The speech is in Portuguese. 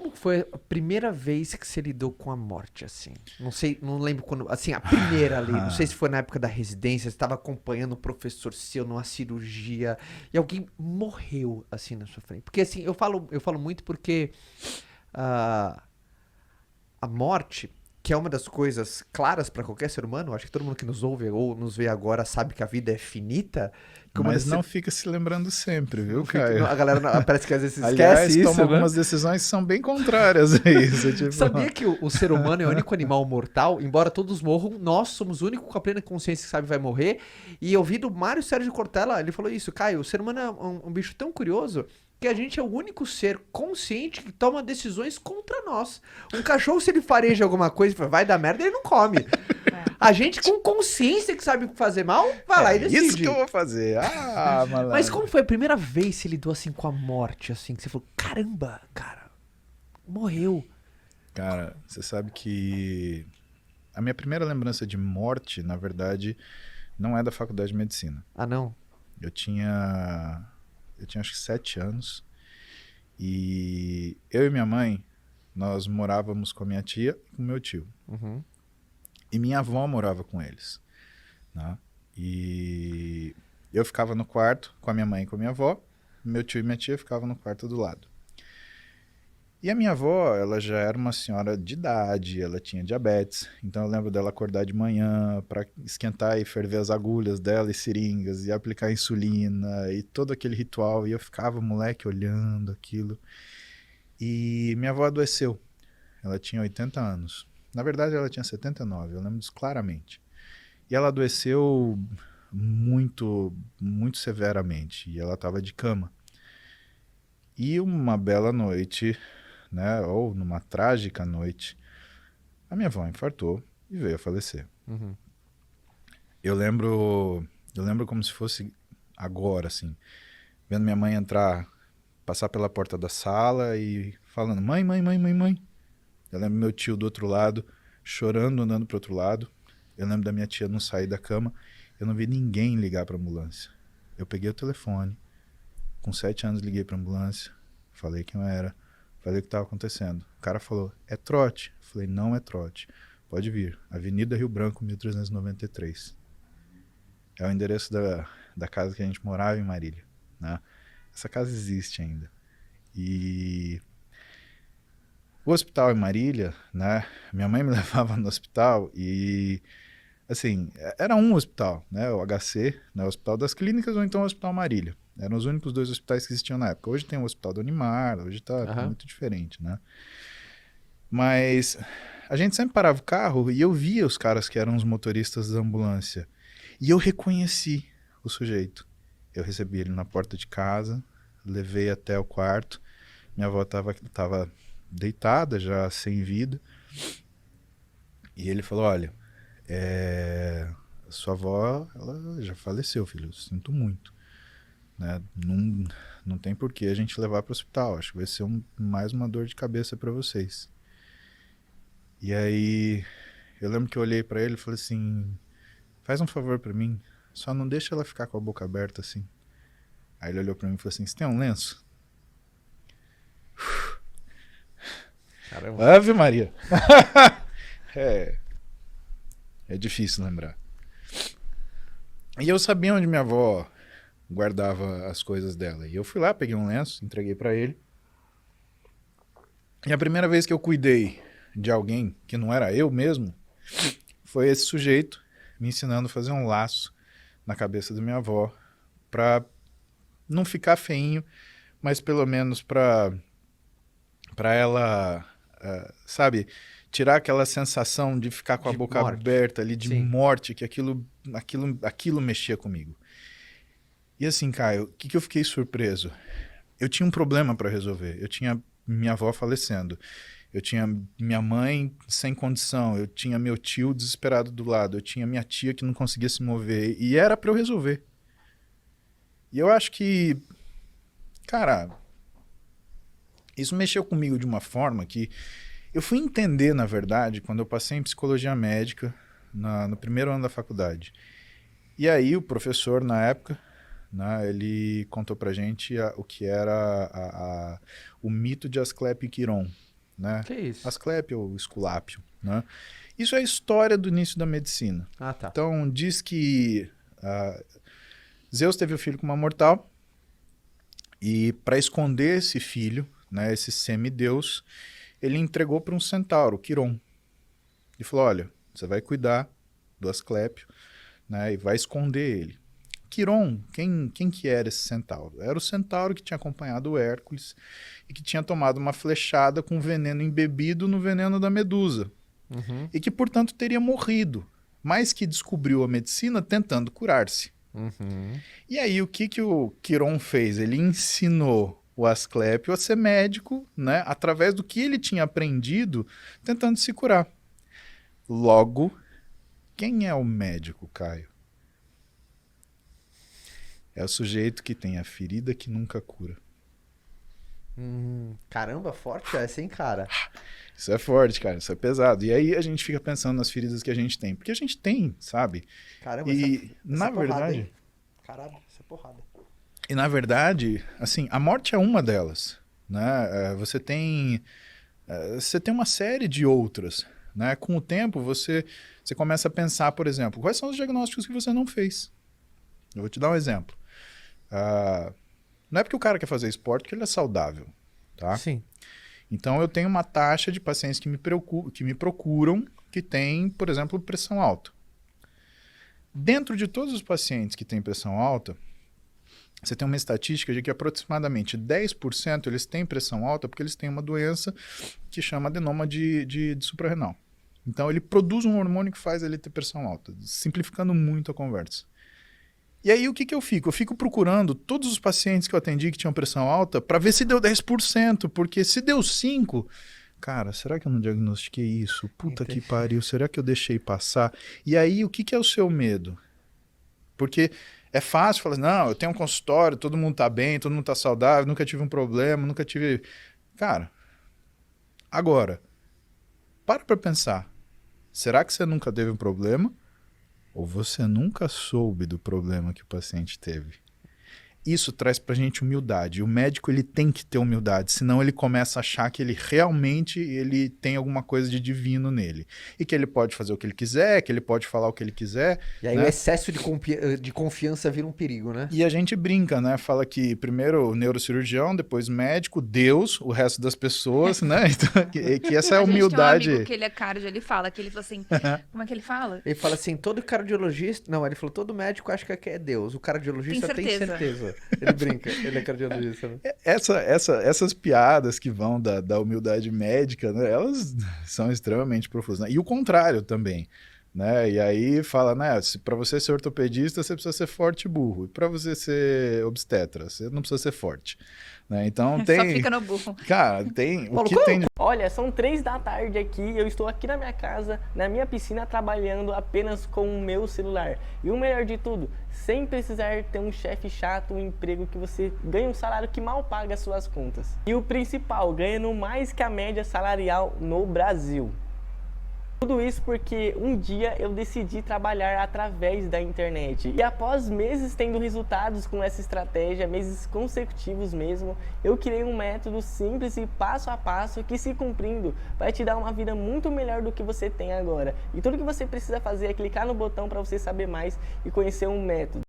como foi a primeira vez que você lidou com a morte, assim? Não sei, não lembro quando, assim, a primeira ali, não sei se foi na época da residência, você estava acompanhando um professor seu numa cirurgia e alguém morreu, assim, na sua frente. Porque, assim, eu falo muito porque ah, a morte, que é uma das coisas claras para qualquer ser humano, acho que todo mundo que nos ouve ou nos vê agora sabe que a vida é finita, que uma das, Mas não fica se lembrando sempre, viu, não fica, Caio? a galera parece que às vezes Aliás, esquece toma isso, né? algumas decisões que são bem contrárias a isso. Tipo, Sabia que o ser humano é o único animal mortal? Embora todos morram, nós somos o único com a plena consciência que sabe vai morrer. E eu vi do Mário Sérgio Cortella, ele falou isso, Caio, o ser humano é um bicho tão curioso que a gente é o único ser consciente que toma decisões contra nós. Um cachorro, se ele fareja alguma coisa e fala, vai dar merda, ele não come. A gente com consciência que sabe fazer mal, vai lá e decide. isso que eu vou fazer. Ah, Mas malandro. como foi a primeira vez que você lidou assim com a morte, assim, que você falou, caramba, cara, morreu. Cara, você sabe que a minha primeira lembrança de morte, na verdade, não é da faculdade de medicina. Ah, não? Eu tinha, eu tinha acho que 7 anos e eu e minha mãe, nós morávamos com a minha tia e com meu tio. Uhum. E minha avó morava com eles, né? E eu ficava no quarto com a minha mãe e com a minha avó, meu tio e minha tia ficavam no quarto do lado. E a minha avó, ela já era uma senhora de idade, ela tinha diabetes, então eu lembro dela acordar de manhã para esquentar e ferver as agulhas dela e seringas e aplicar insulina e todo aquele ritual, e eu ficava, moleque, olhando aquilo. E minha avó adoeceu, ela tinha 80 anos. Na verdade, ela tinha 79, eu lembro disso claramente. E ela adoeceu muito, muito severamente, e ela estava de cama. E uma bela noite, né, ou numa trágica noite, a minha avó infartou e veio a falecer. Uhum. Eu lembro como se fosse agora, assim, vendo minha mãe entrar, passar pela porta da sala e falando, mãe, mãe, mãe, mãe, mãe. Eu lembro meu tio do outro lado, chorando, andando pro outro lado. Eu lembro da minha tia não sair da cama. Eu não vi ninguém ligar pra ambulância. Eu peguei o telefone, com 7 anos liguei pra ambulância, falei quem eu era, falei o que estava acontecendo. O cara falou, é trote. Eu falei, não é trote. Pode vir. Avenida Rio Branco, 1393. É o endereço da casa que a gente morava em Marília, né? Essa casa existe ainda. E o hospital em Marília, né? Minha mãe me levava no hospital e, assim, era um hospital, né? O HC, né? O Hospital das Clínicas ou então o Hospital Marília. Eram os únicos 2 hospitais que existiam na época. Hoje tem o Hospital do Unimar, hoje tá Aham. muito diferente, né? Mas a gente sempre parava o carro e eu via os caras que eram os motoristas da ambulância. E eu reconheci o sujeito. Eu recebi ele na porta de casa, levei até o quarto. Minha avó tava deitada, já sem vida. E ele falou, olha, sua avó, ela já faleceu, filho, eu sinto muito. Né? Não tem por que a gente levar para o hospital, acho que vai ser mais uma dor de cabeça para vocês. E aí, eu lembro que eu olhei para ele e falei assim, faz um favor para mim, só não deixa ela ficar com a boca aberta assim. Aí ele olhou para mim e falou assim, você tem um lenço? Caramba. Ave Maria. é, é difícil lembrar. E eu sabia onde minha avó guardava as coisas dela. E eu fui lá, peguei um lenço, entreguei para ele. E a primeira vez que eu cuidei de alguém que não era eu mesmo, foi esse sujeito me ensinando a fazer um laço na cabeça da minha avó para não ficar feinho, mas pelo menos para ela, sabe, tirar aquela sensação de ficar com a De boca morte. aberta ali, de Sim. morte, que aquilo mexia comigo. E assim, Caio, o que eu fiquei surpreso? Eu tinha um problema para resolver. Eu tinha minha avó falecendo. Eu tinha minha mãe sem condição. Eu tinha meu tio desesperado do lado. Eu tinha minha tia que não conseguia se mover. E era para eu resolver. E eu acho que, cara, isso mexeu comigo de uma forma que eu fui entender, na verdade, quando eu passei em psicologia médica, no primeiro ano da faculdade. E aí o professor, na época, né, ele contou pra gente o que era o mito de Asclepio Quiron. né? Que isso? Asclépio ou Esculápio, né? Isso é a história do início da medicina. Ah, tá. Então, diz que Zeus teve o filho com uma mortal e para esconder esse filho, né, esse semideus, ele entregou para um centauro, Quiron. E falou, olha, você vai cuidar do Asclépio, né, e vai esconder ele. Quiron, quem que era esse centauro? Era o centauro que tinha acompanhado o Hércules e que tinha tomado uma flechada com veneno embebido no veneno da Medusa. Uhum. E que, portanto, teria morrido, mas que descobriu a medicina tentando curar-se. Uhum. E aí, o que o Quiron fez? Ele ensinou o Asclépio a ser médico, né, através do que ele tinha aprendido tentando se curar. Logo, quem é o médico, Caio? É o sujeito que tem a ferida que nunca cura. Caramba, forte essa, hein, cara? Isso é forte, cara, isso é pesado. E aí a gente fica pensando nas feridas que a gente tem. Porque a gente tem, sabe? Caramba, E, na porrada, verdade... hein? Caralho, essa é porrada. E, na verdade, assim, a morte é uma delas, né? Você tem uma série de outras, né? Com o tempo, você começa a pensar, por exemplo, quais são os diagnósticos que você não fez? Eu vou te dar um exemplo. Não é porque o cara quer fazer esporte que ele é saudável, tá? Sim. Então, eu tenho uma taxa de pacientes que me procuram que tem, por exemplo, pressão alta. Dentro de todos os pacientes que têm pressão alta, você tem uma estatística de que aproximadamente 10% eles têm pressão alta porque eles têm uma doença que chama adenoma de suprarrenal. Então, ele produz um hormônio que faz ele ter pressão alta, simplificando muito a conversa. E aí, o que eu fico? Eu fico procurando todos os pacientes que eu atendi que tinham pressão alta para ver se deu 10%, porque se deu 5%, cara, será que eu não diagnostiquei isso? Puta que pariu, será que eu deixei passar? E aí, o que é o seu medo? Porque é fácil falar, não, eu tenho um consultório, todo mundo tá bem, todo mundo tá saudável, nunca tive um problema, nunca tive... Cara, agora, para pensar, será que você nunca teve um problema? Ou você nunca soube do problema que o paciente teve? Isso traz pra gente humildade. E o médico, ele tem que ter humildade, senão ele começa a achar que ele realmente tem alguma coisa de divino nele. E que ele pode fazer o que ele quiser, que ele pode falar o que ele quiser. E aí, né? o excesso de confiança vira um perigo, né? E a gente brinca, né? Fala que primeiro o neurocirurgião, depois médico, Deus, o resto das pessoas, né? Então, que essa é a humildade. A gente tem um amigo que ele é cardio, ele fala assim, como é que ele fala? Ele fala assim, todo cardiologista... Não, ele falou, todo médico acha que é Deus. O cardiologista tem certeza. Ele brinca, ele é cardiologista. Né? Essas piadas que vão da humildade médica, né? Elas são extremamente profundas. Né? E o contrário também. Né? E aí fala, né? Para você ser ortopedista, você precisa ser forte e burro. E para você ser obstetra, você não precisa ser forte. Né? Então tem... Só fica no burro. Cara, tem... Paulo, o que tem... Olha, são 3 da tarde aqui, eu estou aqui na minha casa, na minha piscina, trabalhando apenas com o meu celular. E o melhor de tudo, sem precisar ter um chefe chato, um emprego que você ganha um salário que mal paga as suas contas. E o principal, ganhando mais que a média salarial no Brasil. Tudo isso porque um dia eu decidi trabalhar através da internet. E após meses tendo resultados com essa estratégia, meses consecutivos mesmo, eu criei um método simples e passo a passo que, se cumprindo, vai te dar uma vida muito melhor do que você tem agora. E tudo que você precisa fazer é clicar no botão para você saber mais e conhecer um método.